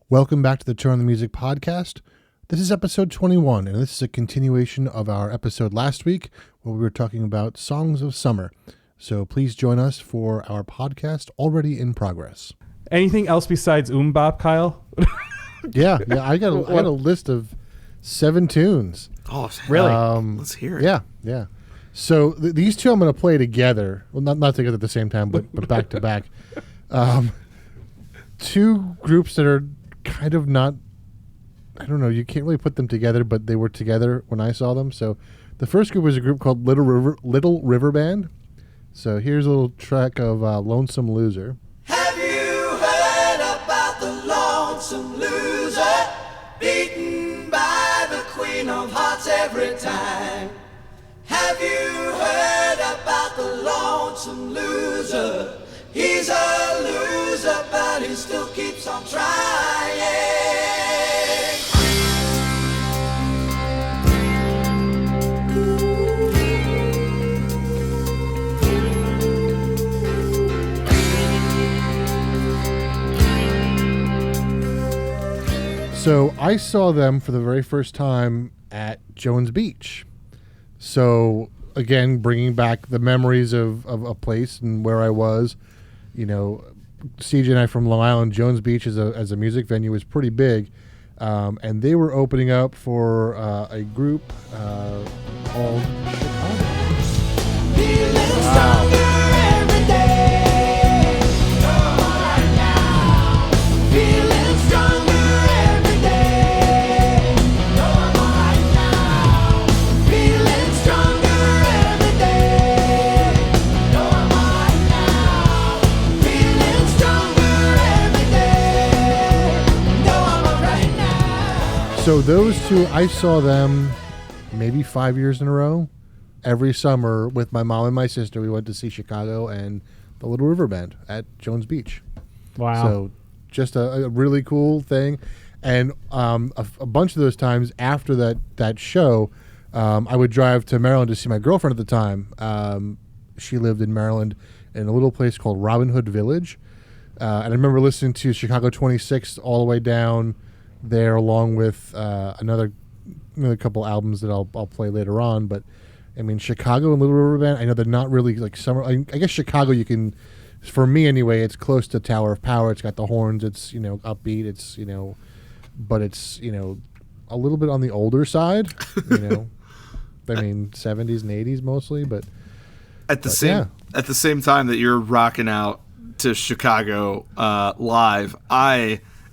Welcome back to the Turn on the Music podcast. This is episode 21, and this is a continuation of our episode last week where we were talking about songs of summer. So please join us for our podcast already in progress. Anything else besides Bop, Kyle? Yeah, I got a list of 7 tunes. Oh, really? Let's hear it. Yeah. So these two I'm going to play together. Well, not together at the same time, but back to back. Two groups that are kind of not, I don't know, you can't really put them together, but they were together when I saw them. So the first group was a group called Little River Band. So here's a little track of Lonesome Loser. Have you heard about the lonesome loser, beaten by the queen of hearts every time? Have you heard about the lonesome loser? He's a loser, but he still keeps on trying. So I saw them for the very first time at Jones Beach. So again, bringing back the memories of a place and where I was. You know, CJ and I from Long Island, Jones Beach as a music venue was pretty big. And they were opening up for a group called Chicago. Wow. So those two, I saw them maybe 5 years in a row. Every summer with my mom and my sister, we went to see Chicago and the Little River Band at Jones Beach. Wow. So just a really cool thing. And a bunch of those times after that show, I would drive to Maryland to see my girlfriend at the time. She lived in Maryland in a little place called Robin Hood Village. And I remember listening to Chicago 26 all the way down there, along with another couple albums that I'll play later on. But I mean, Chicago and Little River Band, I know they're not really like summer. I guess Chicago, you can, for me anyway, it's close to Tower of Power. It's got the horns. It's upbeat. It's but it's a little bit on the older side. I mean 70s and 80s mostly, but at the same time that you're rocking out to Chicago live,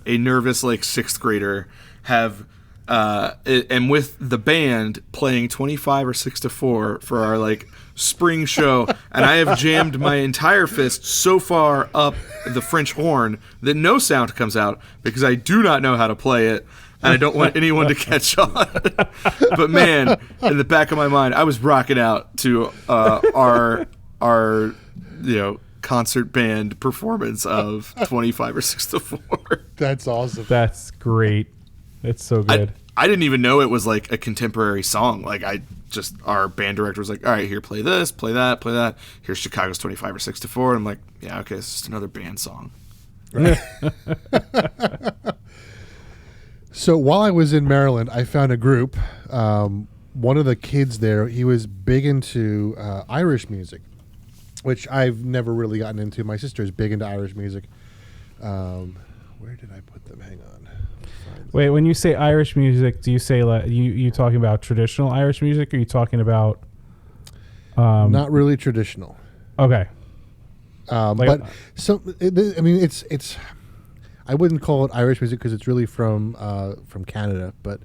a nervous sixth grader am with the band playing 25 or 6-4 for our spring show, and I have jammed my entire fist so far up the French horn that no sound comes out because I do not know how to play it, and I don't want anyone to catch on. But man, in the back of my mind, I was rocking out to our concert band performance of 25 or 6-4. That's awesome. That's great. It's so good. I didn't even know it was a contemporary song. Our band director was like, all right, here, play this, play that, play that. Here's Chicago's 25 or 6-4. And I'm like, yeah, okay, it's just another band song. Right. So while I was in Maryland, I found a group. One of the kids there, he was big into Irish music, which I've never really gotten into. My sister is big into Irish music. Where did I put them? Hang on. Wait, when you say Irish music, do you say you talking about traditional Irish music, or are you talking about? Not really traditional. Okay. But so I mean, it's. I wouldn't call it Irish music because it's really from Canada, but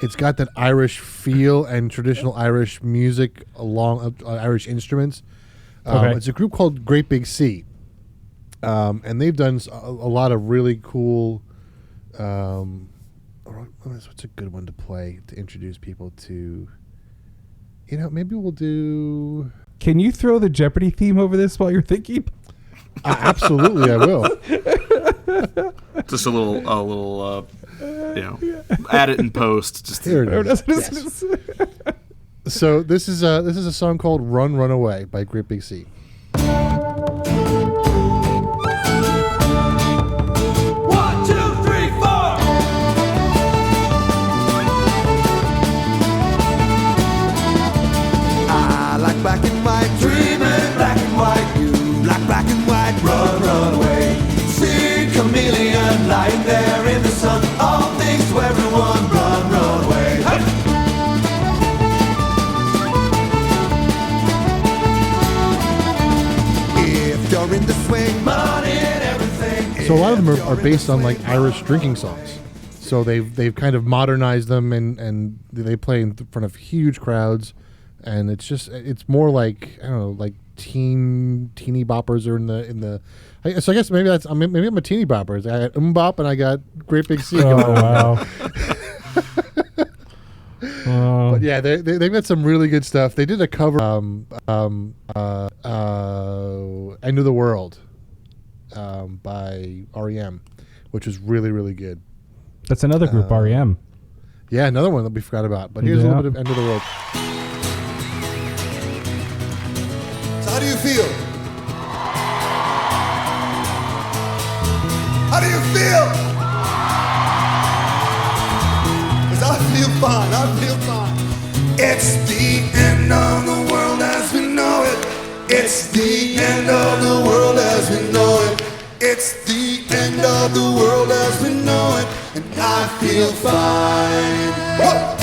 it's got that Irish feel and traditional Irish music along Irish instruments. Okay. It's a group called Great Big Sea, and they've done a lot of really cool. What's a good one to play to introduce people to? Maybe we'll do. Can you throw the Jeopardy theme over this while you're thinking? Absolutely, I will. Just a little, add it in post. Just here it is. Yes. So this is a song called "Run, Run Away" by Great Big Sea. One, two, three. chameleon lying there in the sun. All things to everyone, run, run away. Hey! If you're in the swing, money and everything. So a lot of them are based on like Irish drinking songs. So they've kind of modernized them and they play in front of huge crowds, and it's more like, I don't know, like teeny boppers are in the. So I guess maybe maybe I'm a teeny bopper. I got Bop and I got Great Big Sea. Oh wow. But yeah, they've got some really good stuff. They did a cover End of the World by REM, which is really, really good. That's another group, REM. Yeah, another one that we forgot about. But here's a little bit of End of the World. So how do you feel? How do you feel? 'Cause I feel fine, I feel fine. It's the end of the world as we know it. It's the end of the world as we know it. It's the end of the world as we know it. And I feel fine. Whoa!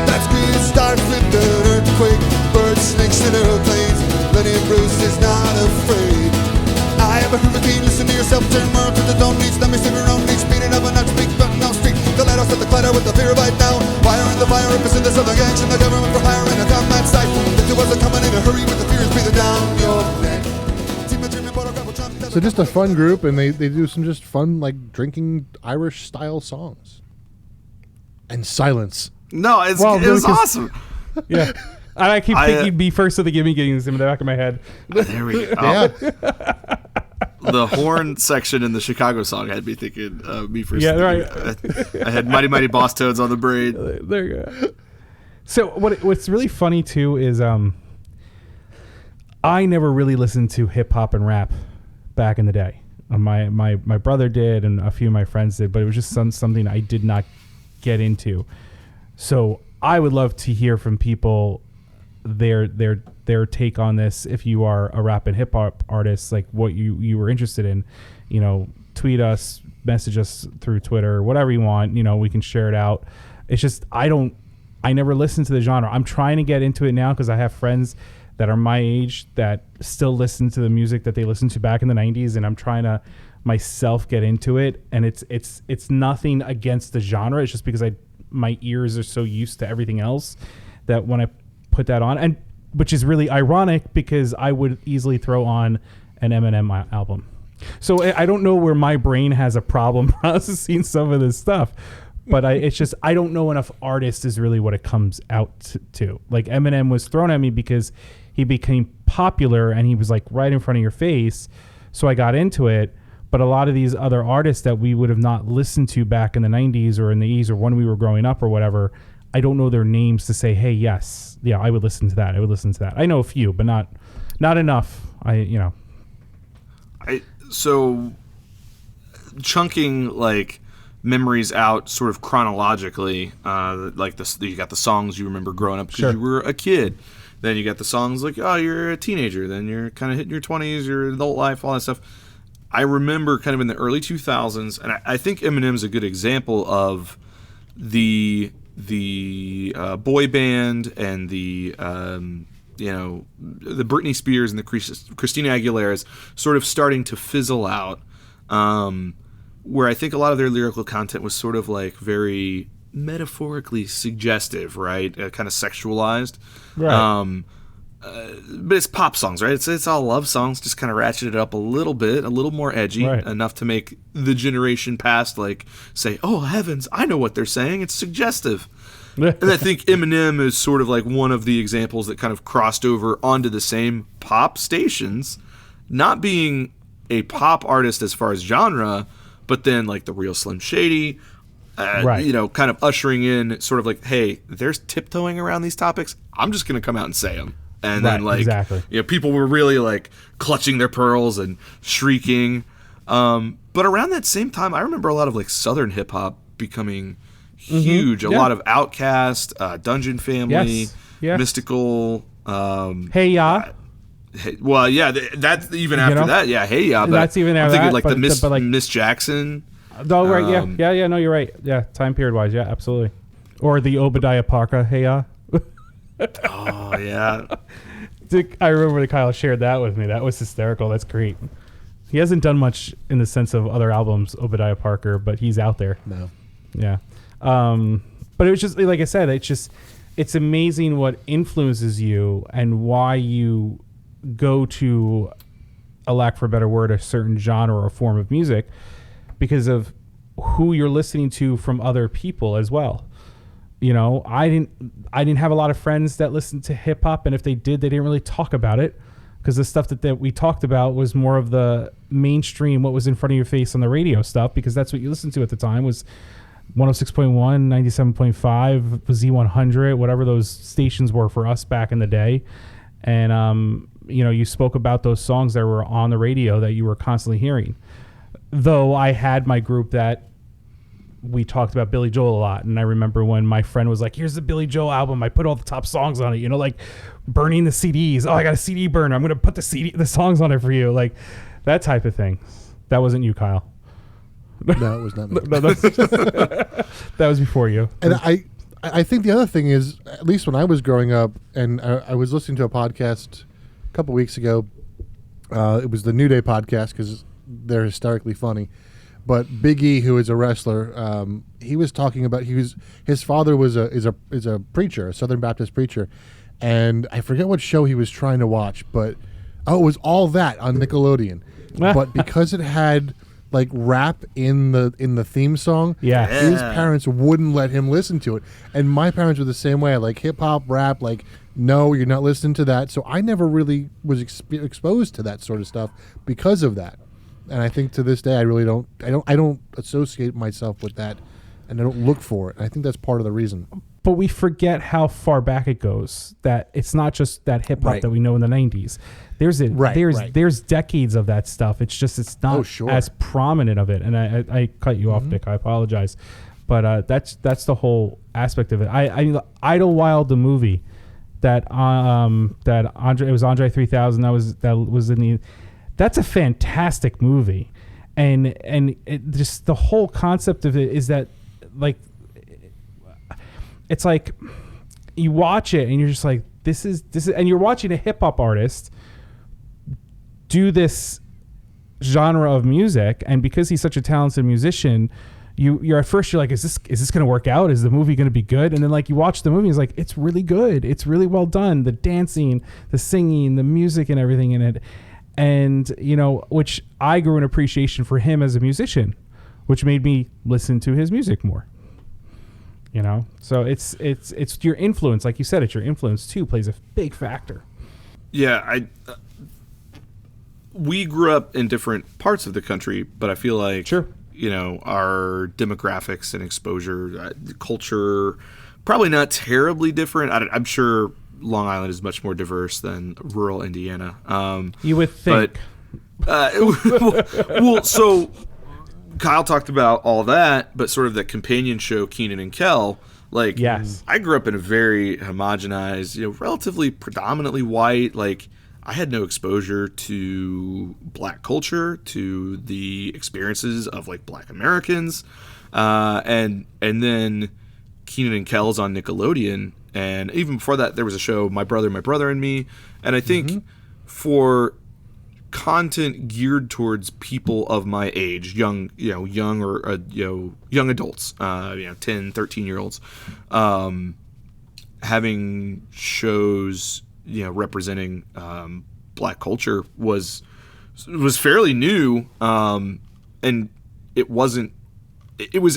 That's green starts with an earthquake, birds, snakes, and airplanes. Lenny Bruce is not afraid. I have a hurricane, listen to yourself, turn more to the don't reach, let me see your own reach, speeding up and not speak, but no street. The lighthouse at the clatter with the fear right now. Fire in the fire, represent the southern gangs, and the government for hire in a combat site. The two wasn't coming in a hurry with the fears breathing down your neck. So just a fun group, and they do some just fun, like, drinking Irish style songs. And silence. No, it's awesome. Yeah. And I keep thinking Be First of the Gimme Gimmings in the back of my head. There we go. Yeah. The horn section in the Chicago song had me thinking Me First. Yeah, right. I had Mighty Mighty Boss Toads on the brain. There you go. So what's really funny, too, is I never really listened to hip-hop and rap back in the day. My brother did, and a few of my friends did, but it was just something I did not get into. So I would love to hear from people their take on this. If you are a rap and hip hop artist, like what you were interested in, tweet us, message us through Twitter, whatever you want. We can share it out. It's just I never listened to the genre. I'm trying to get into it now because I have friends that are my age that still listen to the music that they listened to back in the 90s, and I'm trying to myself get into it. And it's nothing against the genre. It's just because my ears are so used to everything else that when I put that on, and which is really ironic because I would easily throw on an Eminem album. So I don't know where my brain has a problem processing some of this stuff, but it's just I don't know enough artists is really what it comes out to. Like Eminem was thrown at me because he became popular and he was like right in front of your face, so I got into it. But a lot of these other artists that we would have not listened to back in the 90s or in the 80s or when we were growing up or whatever, I don't know their names to say, hey, yes, yeah, I would listen to that. I would listen to that. I know a few, but not enough. So chunking like memories out sort of chronologically, like this, you got the songs you remember growing up because you were a kid. Then you got the songs like, oh, you're a teenager. Then you're kind of hitting your 20s, your adult life, all that stuff. I remember kind of in the early 2000s, and I think Eminem's a good example of the boy band and the Britney Spears and the Christina Aguilera's sort of starting to fizzle out, where I think a lot of their lyrical content was sort of like very metaphorically suggestive, right? Kind of sexualized. Right. But it's pop songs, right? It's all love songs, just kind of ratcheted up a little bit, a little more edgy, enough to make the generation past like say, oh heavens, I know what they're saying. It's suggestive. And I think Eminem is sort of like one of the examples that kind of crossed over onto the same pop stations, not being a pop artist as far as genre, but then like the real Slim Shady, kind of ushering in sort of like, hey, there's tiptoeing around these topics. I'm just going to come out and say them. And then like, people were really like clutching their pearls and shrieking. But around that same time, I remember a lot of like Southern hip hop becoming huge. A lot of Outkast, Dungeon Family, Mystical. Hey Ya. Well, yeah, that's even after that. Yeah, hey, yeah. But that's even after I'm thinking that. like but Miss Jackson. Oh, right. Yeah. No, you're right. Yeah, time period wise. Yeah, absolutely. Or the Obadiah Parker. Hey, yeah. Oh, yeah. I remember that Kyle shared that with me. That was hysterical. That's great. He hasn't done much in the sense of other albums, Obadiah Parker, but he's out there. No. Yeah. But it was just, like I said, it's amazing what influences you and why you go to, a lack for a better word, a certain genre or form of music because of who you're listening to from other people as well. You know, I didn't have a lot of friends that listened to hip hop, and if they did, they didn't really talk about it because the stuff that we talked about was more of the mainstream, what was in front of your face on the radio stuff, because that's what you listened to at the time was 106.1, 97.5, Z100, whatever those stations were for us back in the day. And, you know, you spoke about those songs that were on the radio that you were constantly hearing. Though I had my group that we talked about Billy Joel a lot. And I remember when my friend was like, here's the Billy Joel album. I put all the top songs on it, you know, like burning the CDs. Oh, I got a CD burner. I'm going to put the songs on it for you. Like that type of thing. That wasn't you, Kyle. No, it was not me. No, that was before you. And I think the other thing is, at least when I was growing up, and I was listening to a podcast a couple weeks ago. It was the New Day podcast because they're hysterically funny. But Big E, who is a wrestler, he was talking about his father is a preacher, a Southern Baptist preacher, and I forget what show he was trying to watch, but it was All That on Nickelodeon. But because it had like rap in the theme song, his parents wouldn't let him listen to it, and my parents were the same way. Like hip hop, rap, like no, you're not listening to that. So I never really was exposed to that sort of stuff because of that. And I think to this day, I really don't associate myself with that, and I don't look for it. And I think that's part of the reason. But we forget how far back it goes. That it's not just that hip hop that we know in the '90s. There's decades of that stuff. It's just it's not as prominent of it. And I cut you off, Dick. I apologize, but that's the whole aspect of it. I Idlewild, the movie, that Andre, it was Andre 3000. That was in the. That's a fantastic movie, and just the whole concept of it is that, like, it's like you watch it and you're just like, this is, and you're watching a hip hop artist do this genre of music, and because he's such a talented musician, you're at first you're like, is this going to work out? Is the movie going to be good? And then like you watch the movie, it's like, it's really good. It's really well done. The dancing, the singing, the music, and everything in it. And, you know, which I grew an appreciation for him as a musician, which made me listen to his music more. You know, so it's your influence. Like you said, it's your influence too, plays a big factor. Yeah. We grew up in different parts of the country, but I feel like, you know, our demographics and exposure, culture, probably not terribly different. I'm sure Long Island is much more diverse than rural Indiana. You would think. But, well, so Kyle talked about all that, but sort of that companion show, Kenan and Kel. Like, yes. I grew up in a very homogenized, you know, relatively predominantly white. Like, I had no exposure to black culture, to the experiences of like black Americans, and then Kenan and Kel's on Nickelodeon. And even before that, there was a show, My Brother and Me. And I think for content geared towards people of my age, young adults, 10, 13-year-olds, having shows, you know, representing black culture was fairly new, and it was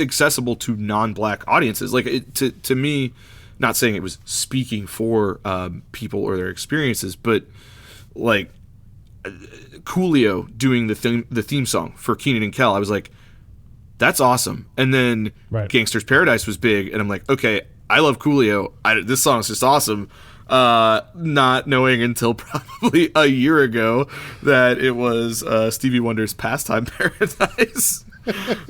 accessible to non-black audiences. Like to me. Not saying it was speaking for people or their experiences, but like Coolio doing the theme song for Kenan and Kel, I was like, that's awesome. And then Gangster's Paradise was big, and I'm like, okay, I love Coolio. This song is just awesome. Not knowing until probably a year ago that it was Stevie Wonder's Pastime Paradise.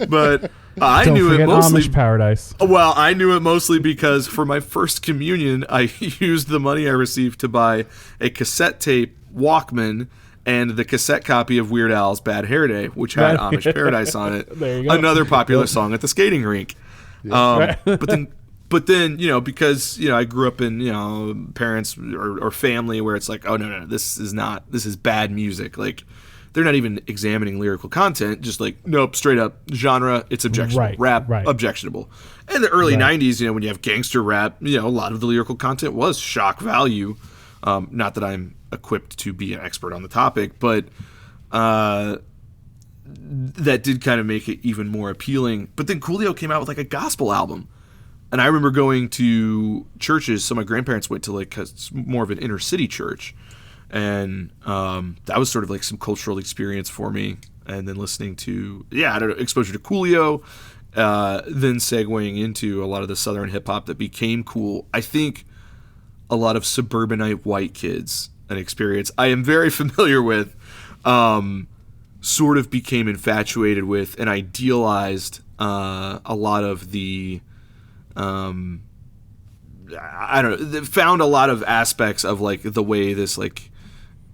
But I Don't knew it forget mostly. Amish Paradise. Well, I knew it mostly because for my first communion, I used the money I received to buy a cassette tape Walkman and the cassette copy of Weird Al's Bad Hair Day, which had Amish Paradise on it. There you go. Another popular song at the skating rink. But then, because, I grew up in, parents or family where it's like, oh, no, this is bad music. Like, they're not even examining lyrical content, just like, nope, straight up genre, it's objectionable. Rap, objectionable. In the early 90s, when you have gangster rap, a lot of the lyrical content was shock value. Not that I'm equipped to be an expert on the topic, but that did kind of make it even more appealing. But then Coolio came out with like a gospel album. And I remember going to churches. So my grandparents went to like more of an inner city church. And that was sort of like some cultural experience for me. And then listening to, exposure to Coolio, then segueing into a lot of the Southern hip hop that became cool. I think a lot of suburbanite white kids, an experience I am very familiar with, sort of became infatuated with and idealized a lot of the, found a lot of aspects of like the way this like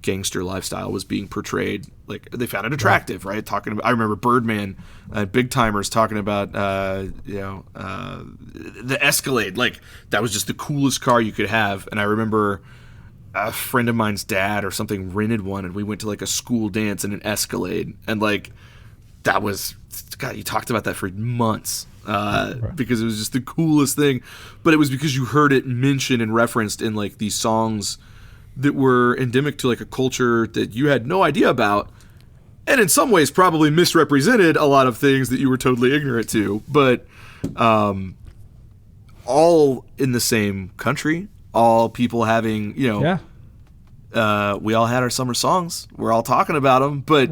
gangster lifestyle was being portrayed. Like they found it attractive, right? I remember Birdman, Big Timers talking about, the Escalade. Like that was just the coolest car you could have. And I remember a friend of mine's dad or something rented one, and we went to like a school dance in an Escalade, and like that was, God, you talked about that for months. Because it was just the coolest thing. But it was because you heard it mentioned and referenced in like these songs that were endemic to like a culture that you had no idea about, and in some ways probably misrepresented a lot of things that you were totally ignorant to, but all in the same country, all people having, we all had our summer songs, we're all talking about them, but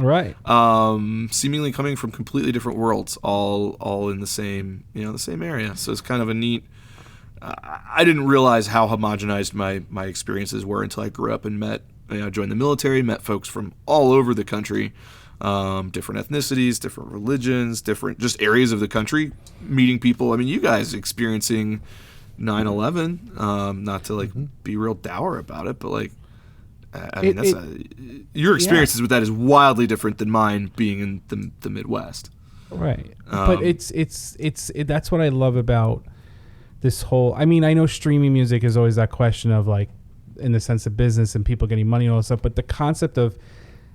seemingly coming from completely different worlds, all in the same, the same area. So it's kind of a neat, I didn't realize how homogenized my experiences were until I grew up and joined the military, met folks from all over the country, different ethnicities, different religions, different just areas of the country, meeting people. I mean, you guys experiencing 9/11, not to like be real dour about it, but like, your experiences with that is wildly different than mine being in the Midwest. Right. But it's that's what I love about this whole, I mean, I know streaming music is always that question of like, in the sense of business and people getting money and all that stuff, but the concept of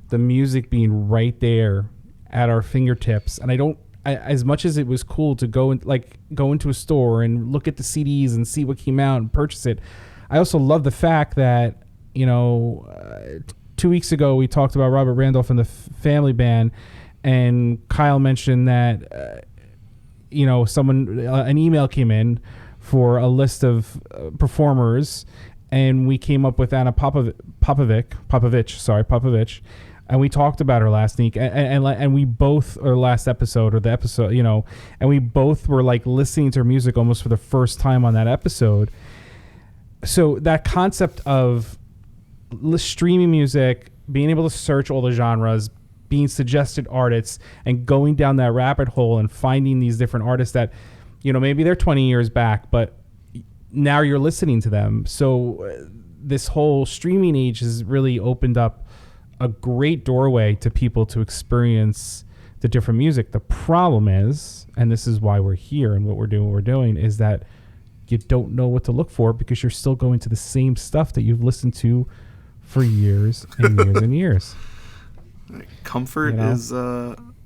the music being right there at our fingertips. And as much as it was cool to go into a store and look at the CDs and see what came out and purchase it, I also love the fact that, 2 weeks ago we talked about Robert Randolph and the Family Band, and Kyle mentioned that, an email came in for a list of performers, and we came up with Anna Popovich, and we talked about her last week, and we both, or last episode, or the episode, and we both were like listening to her music almost for the first time on that episode. So that concept of streaming music, being able to search all the genres, being suggested artists, and going down that rabbit hole and finding these different artists that, maybe they're 20 years back, but now you're listening to them. So this whole streaming age has really opened up a great doorway to people to experience the different music. The problem is, and this is why we're here and what we're doing, is that you don't know what to look for because you're still going to the same stuff that you've listened to for years and years and years. Comfort is...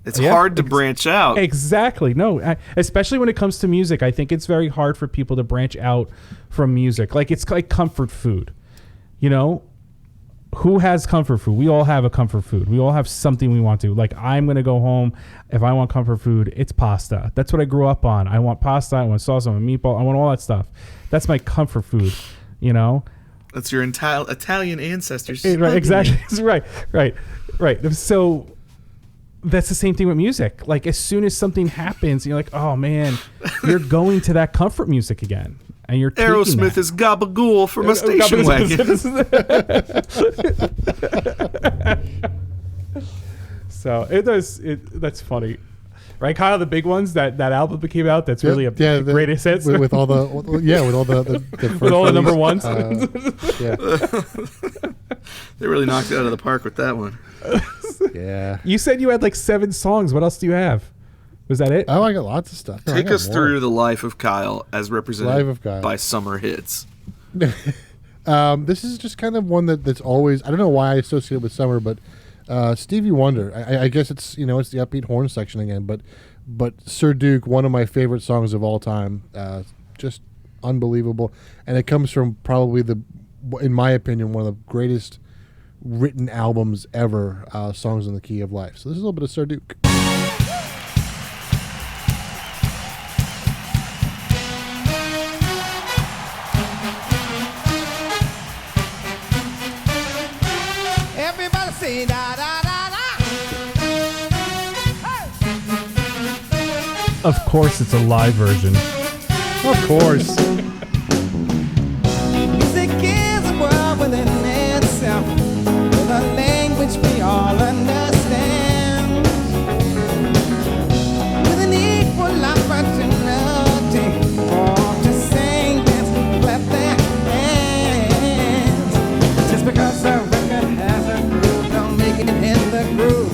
It's hard to branch out. Exactly. No, especially when it comes to music. I think it's very hard for people to branch out from music. Like, it's like comfort food. Who has comfort food? We all have a comfort food. We all have something we want to. Like, I'm going to go home. If I want comfort food, it's pasta. That's what I grew up on. I want pasta. I want salsa. I want meatball. I want all that stuff. That's my comfort food, That's your Italian ancestors. Right, exactly. Right. So... that's the same thing with music. Like, as soon as something happens, you're like, oh man, you're going to that comfort music again, and you're taking Aerosmith is gabagool from a station wagon. So it does. That's funny. right, Kyle? The big ones that album that came out. That's really a greatest hits with all the with all the with all the number ones. They really knocked it out of the park with that one. Yeah. You said you had like 7 songs. What else do you have? Was that it? Oh, I got lots of stuff. Take us through the life of Kyle as represented by summer hits. This is just kind of one that's always, I don't know why I associate it with summer, but Stevie Wonder. I guess it's it's the upbeat horn section again, but Sir Duke, one of my favorite songs of all time, just unbelievable, and it comes from probably in my opinion, one of the greatest written albums ever, Songs in the Key of Life. So this is a little bit of Sir Duke. Everybody say da da da da. Hey. Of course, it's a live version. Of course. Music is a world within itself, with a language we all understand, with an equal opportunity for to sing, dance, clap their hands. Just because a record has a groove, don't make it hit the groove.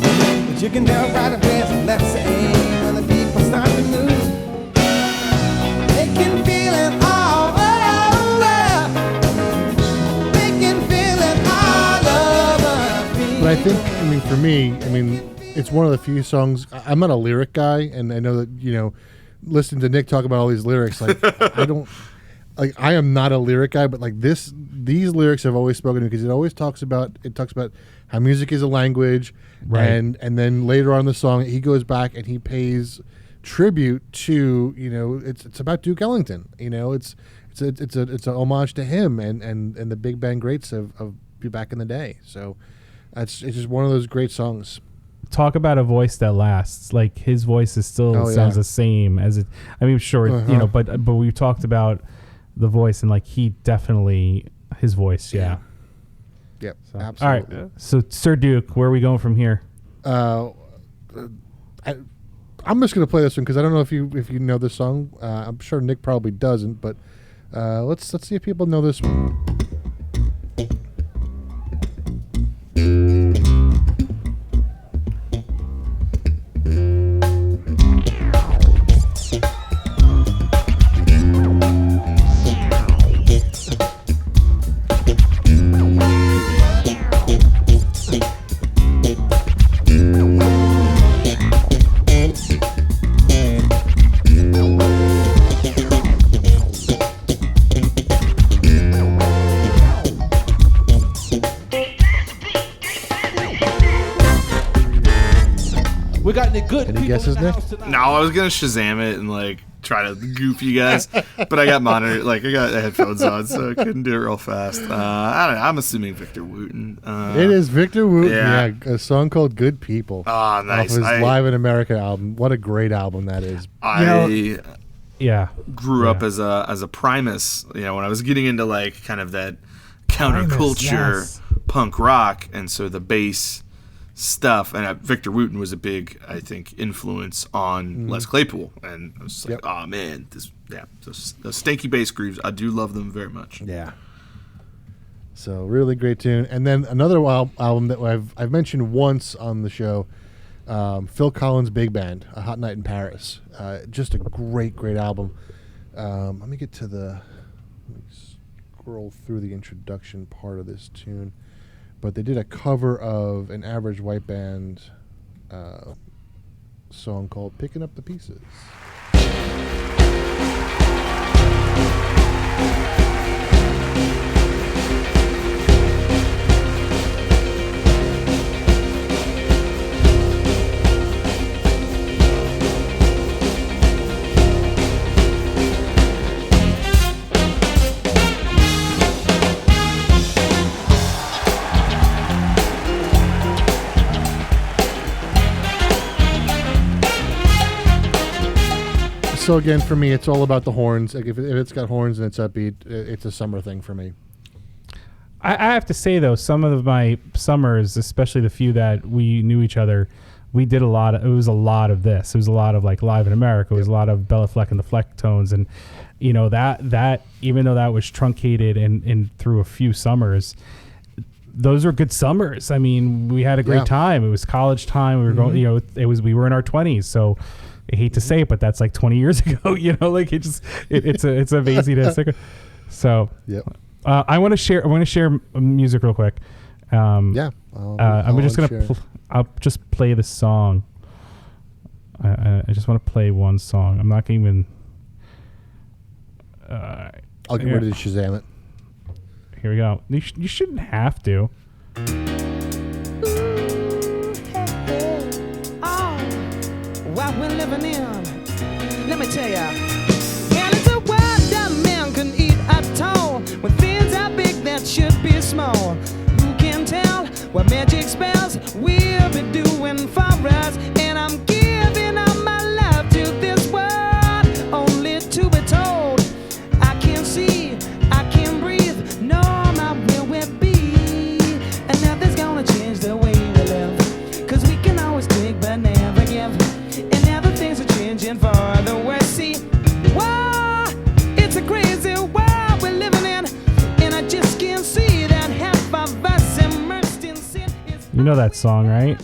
But you can tell right away it's left say when the people start to move. They can feel it all over. They can feel it all over. But I think, for me, it's one of the few songs. I'm not a lyric guy, and I know that, listening to Nick talk about all these lyrics, like, I am not a lyric guy, but like these lyrics have always spoken to me because it talks about how music is a language, right. and then later on in the song he goes back and he pays tribute to it's about Duke Ellington. It's a homage to him and the big band greats of back in the day. So it's just one of those great songs. Talk about a voice that lasts. Like his voice is still sounds the same as it. Sure, but we've talked about the voice and like he definitely his voice. Yeah. Yep. So, Absolutely. All right. So Sir Duke, where are we going from here? I'm just gonna play this one because I don't know if you know this song. I'm sure Nick probably doesn't, but let's see if people know this one. We got any good Any guesses, Nick? No, I was gonna Shazam it and like try to goof you guys, but I got I got headphones on, so I couldn't do it real fast. I don't know. I'm assuming Victor Wooten. It is Victor Wooten. Yeah, a song called "Good People." Oh, nice. Off his Live in America album. What a great album that is. I grew up Yeah. as a Primus. When I was getting into like kind of that counterculture punk rock, and so the bass stuff, and Victor Wooten was a big, I think, influence on Les Claypool, and I was like, oh man, those stanky bass grooves, I do love them very much. Yeah. So really great tune, and then another album that I've mentioned once on the show, Phil Collins' Big Band, A Hot Night in Paris. Just a great album. Let me scroll through the introduction part of this tune. But they did a cover of an Average White Band song called "Picking Up the Pieces." So again, for me, it's all about the horns. Like if it's got horns and it's upbeat, it's a summer thing for me. I have to say though, some of my summers, especially the few that we knew each other, we did it was a lot of this. It was a lot of like Live in America. It was a lot of Bella Fleck and the Flecktones, and you know that even though that was truncated and through a few summers, those were good summers. I mean, we had a great time. It was college time. We were going, you know, we were in our 20s. So I hate to say it, but that's like 20 years ago, you know, like it's amazing to stick. So I want to share music real quick. I'm just going I'll just play the song. I just want to play one song. I'm not going to even. I'll get ready to Shazam it. Here we go. You shouldn't have to. What we're living in, let me tell ya. And it's a world that man can eat at all. When things are big that should be small. Who can tell what magic spells we'll be doing for us? And I'm giving all my love to this world, only to be told I can't see, I can't breathe, no, my will be. And nothing's gonna change the way we live, 'cause we can always take but never give. And now the things are changing for the worse. See, whoa, it's a crazy world we're living in, and I just can't see that half of us immersed in sin. You know that song, right?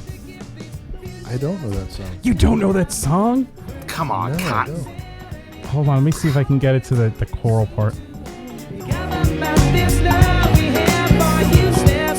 I don't know that song. You don't know that song? Come on, No, I Cotton. don't. Hold on, let me see if I can get it to the choral part. This love we have for useless,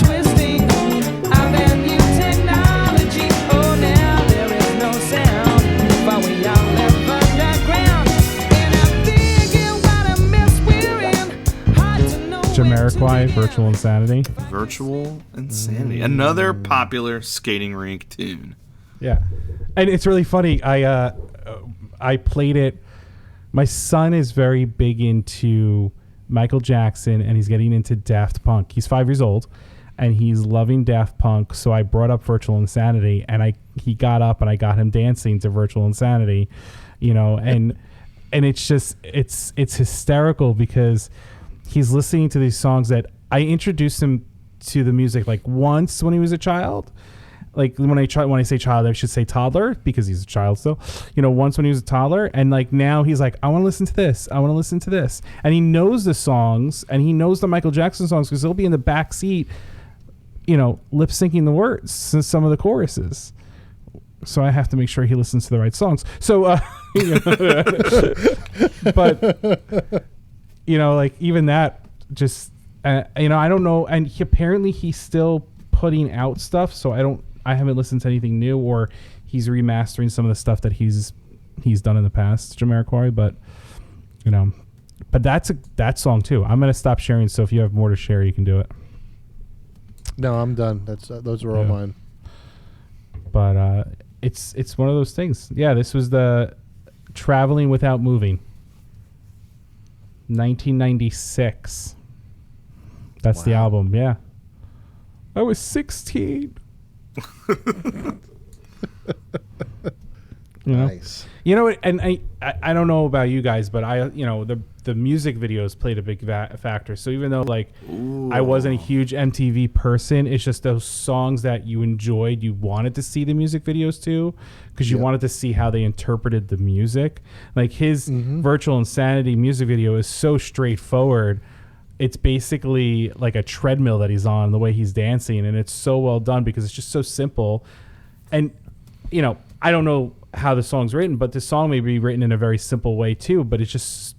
twisting of that new technology. Oh, now there is no sound, but we all live underground. And I'm thinking what a mess we're in. Hard to know. Jamiroquai, Virtual Insanity. Virtual Insanity. Another popular skating rink tune. Yeah, and it's really funny. I played it. My son is very big into Michael Jackson, and he's getting into Daft Punk. He's 5 years old, and he's loving Daft Punk. So I brought up Virtual Insanity, and he got up, and I got him dancing to Virtual Insanity, you know, and it's just it's hysterical because he's listening to these songs that I introduced him to the music like once when he was a child. Like when I say child, I should say toddler because he's a child still. You know, once when he was a toddler, and like now he's like, I want to listen to this. I want to listen to this, and he knows the songs, and he knows the Michael Jackson songs because he'll be in the back seat, you know, lip syncing the words to some of the choruses. So I have to make sure he listens to the right songs. So, but you know, like even that, just you know, I don't know, and apparently he's still putting out stuff. So I haven't listened to anything new, or he's remastering some of the stuff that he's done in the past, Jamiroquai. But you know, but that song too. I'm gonna stop sharing. So if you have more to share, you can do it. No, I'm done. Those are all mine. But it's one of those things. Yeah, this was the Traveling Without Moving, 1996. That's the album. Yeah, I was 16. You know? Nice. You know, and I don't know about you guys, but the music videos played a big factor. So even though like I wasn't a huge MTV person, it's just those songs that you enjoyed, you wanted to see the music videos too, because you wanted to see how they interpreted the music. Like his Virtual Insanity music video is so straightforward. It's basically like a treadmill that he's on, the way he's dancing, and it's so well done because it's just so simple. And you know, I don't know how the song's written, but the song may be written in a very simple way too, but it's just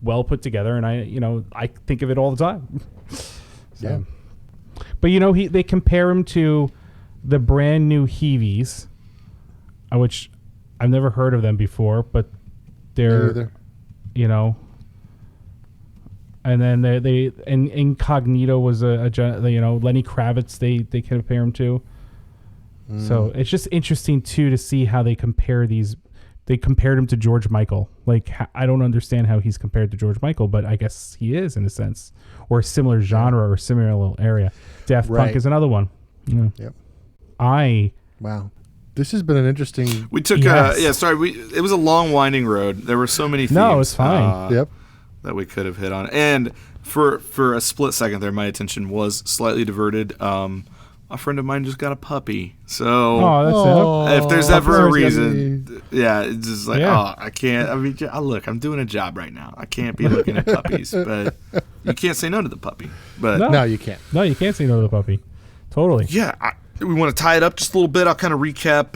well put together, and I think of it all the time. Yeah. But you know, they compare him to the brand new Heavies, which I've never heard of them before, but they're, you know, and then they Incognito was a you know, Lenny Kravitz they compare him to. So it's just interesting too to see how they compare these. They compared him to George Michael. Like I don't understand how he's compared to George Michael, but I guess he is in a sense, or a similar genre or similar little area. Daft Punk is another one. Yeah. Yep. Wow. This has been an interesting. We took it was a long winding road. There were so many themes. No, it's fine. That we could have hit on, and for a split second there, my attention was slightly diverted. a friend of mine just got a puppy. So Oh, that's if there's ever a Puppy. reason, yeah, it's just like, I can't. I mean, look, I'm doing a job right now. I can't be looking at puppies, but you can't say no to the puppy. But No. No, you can't. No, you can't say no to the puppy. Totally. yeah, we want to tie it up just a little bit. I'll kind of recap.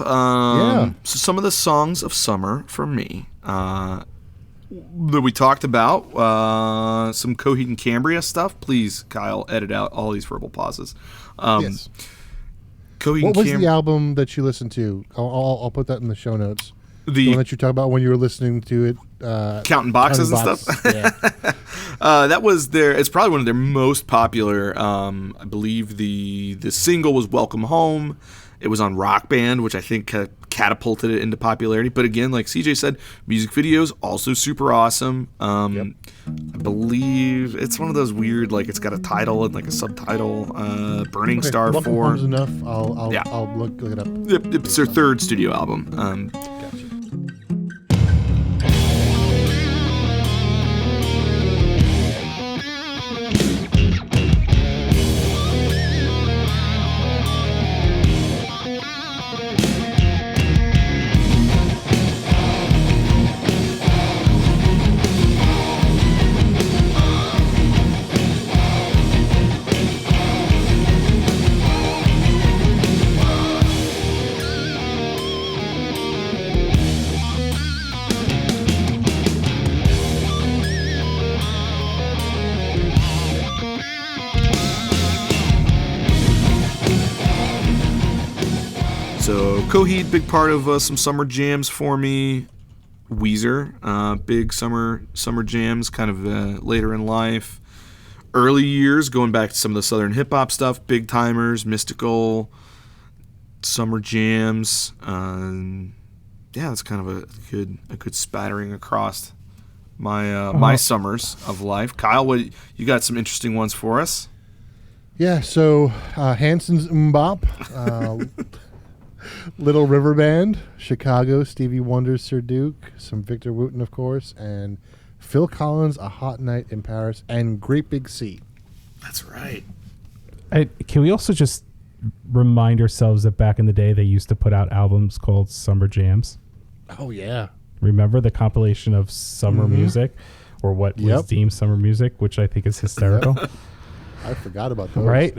So some of the songs of summer for me that we talked about, some Coheed and Cambria stuff. Please, Kyle, edit out all these verbal pauses. Yes. Coheed What and was the album that you listened to? I'll put that in the show notes. The one that you talked about when you were listening to it. Counting boxes and stuff. Yeah. That was it's probably one of their most popular. I believe the single was Welcome Home. It was on Rock Band, which I think catapulted it into popularity. But again, like CJ said, music videos also super awesome. I believe it's one of those weird, like it's got a title and like a subtitle. Burning Star Welcome 4. Home's enough. I'll look it up. It's their third studio album. Gotcha. So Coheed, big part of some summer jams for me. Weezer, big summer jams, kind of later in life. Early years, going back to some of the southern hip hop stuff, Big Timers, Mystical, summer jams. Yeah, it's kind of a good spattering across my summers of life. Kyle, you got some interesting ones for us? Yeah, so Hanson's Mbop, Little River Band, Chicago, Stevie Wonder's Sir Duke, some Victor Wooten, of course, and Phil Collins' A Hot Night in Paris, and Great Big Sea. That's right. Can we also just remind ourselves that back in the day they used to put out albums called Summer Jams? Oh, yeah. Remember the compilation of summer music, or what was deemed summer music, which I think is hysterical. I forgot about those. Right?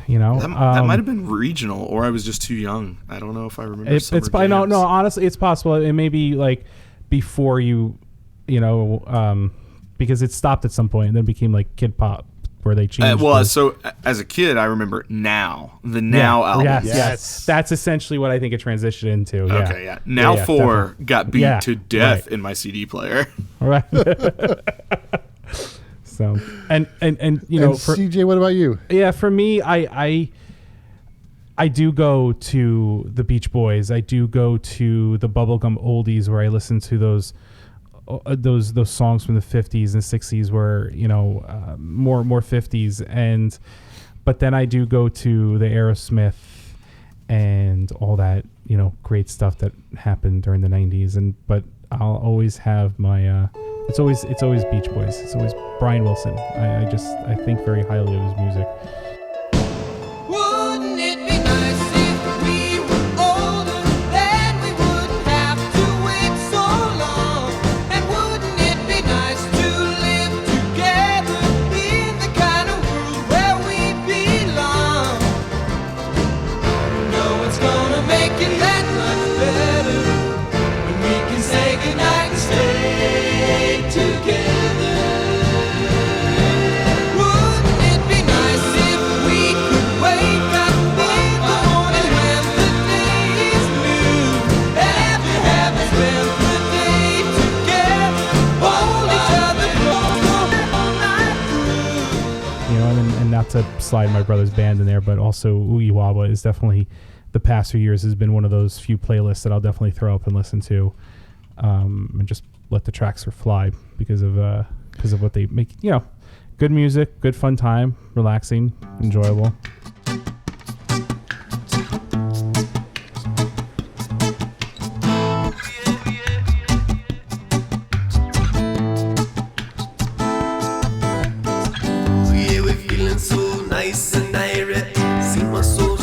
You know, that might have been regional, or I was just too young. I don't know if I remember. It's no. Honestly, it's possible. It may be like before you know, because it stopped at some point and then became like Kid Pop, where they changed. So as a kid, I remember Now album. Yes. That's essentially what I think it transitioned into. Yeah. Okay, yeah. Now 4 definitely. got beat to death in my CD player. Right. So and you know, for CJ, what about you? Yeah, for me, I do go to the Beach Boys. I do go to the bubblegum oldies, where I listen to those songs from the 50s and 60s, where more 50s, but then I do go to the Aerosmith and all that great stuff that happened during the 90s, but I'll always have my it's always Beach Boys. It's always Brian Wilson. I think very highly of his music. Wouldn't it be nice if we were older, then we wouldn't have to wait so long? And wouldn't it be nice to live together in the kind of world where we belong? No, it's gonna make it that much better when we can say goodnight and stay together. Not to slide my brother's band in there, but also Oogee Wawa is definitely, the past few years, has been one of those few playlists that I'll definitely throw up and listen to, and just let the tracks fly because of what they make. Good music, good fun time, relaxing, enjoyable. So nice and irate, see my soul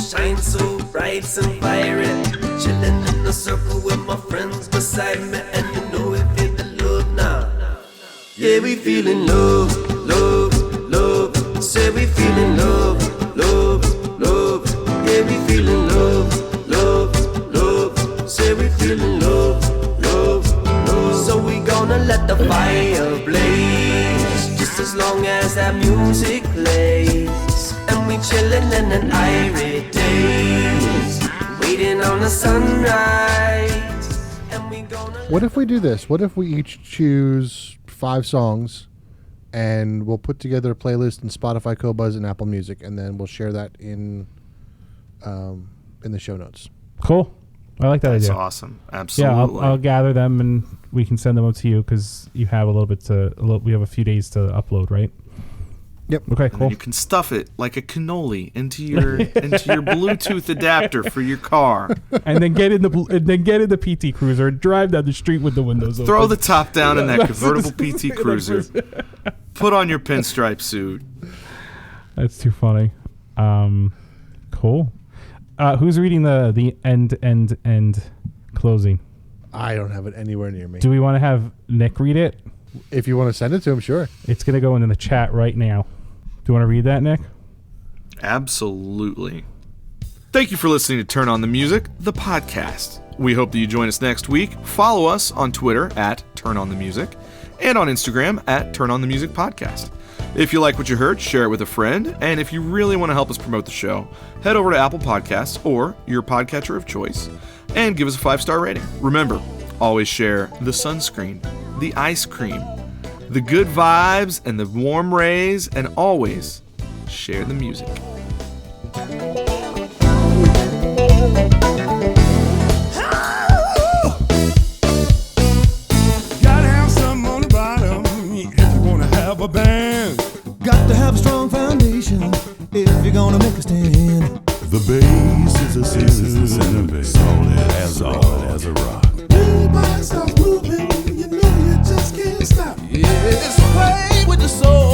beside me and you know we feel the love now. Yeah, we feeling love, love, love. Say we feeling love, love, love. Yeah, we feeling love, love, love. Say we feeling love, love, love. So we gonna let the fire blaze, just as long as that music plays. And we chillin' in an irie days, waiting on the sunrise. And we gonna. What if we do this? What if we each choose 5 songs, and we'll put together a playlist in Spotify, Qobuz, and Apple Music, and then we'll share that in the show notes. Cool. I like that That's idea. awesome. Absolutely. Yeah, I'll gather them and we can send them up to you because you have a little bit we have a few days to upload, right? Yep. Okay, And cool. then you can stuff it like a cannoli into your Bluetooth adapter for your car. And then get in the PT Cruiser and drive down the street with the windows Throw open. the top down in that convertible PT Cruiser. Put on your pinstripe suit. That's too funny. Cool. Who's reading the end closing? I don't have it anywhere near me. Do we want to have Nick read it? If you want to send it to him, sure. It's going to go into the chat right now. Do you want to read that, Nick? Absolutely. Thank you for listening to Turn On the Music, the podcast. We hope that you join us next week. Follow us on Twitter at Turn On The Music and on Instagram at Turn On The Music Podcast. If you like what you heard, share it with a friend. And if you really want to help us promote the show, head over to Apple Podcasts or your podcatcher of choice and give us a 5-star rating. Remember, always share the sunscreen, the ice cream, the good vibes and the warm rays, and always share the music. Gotta have some on the bottom if you wanna have a band. Got to have a strong foundation if you're gonna make a stand. The bass is the center, solid as a rock. Everybody starts moving, you know you just can't stop. Yeah, it's played with the soul.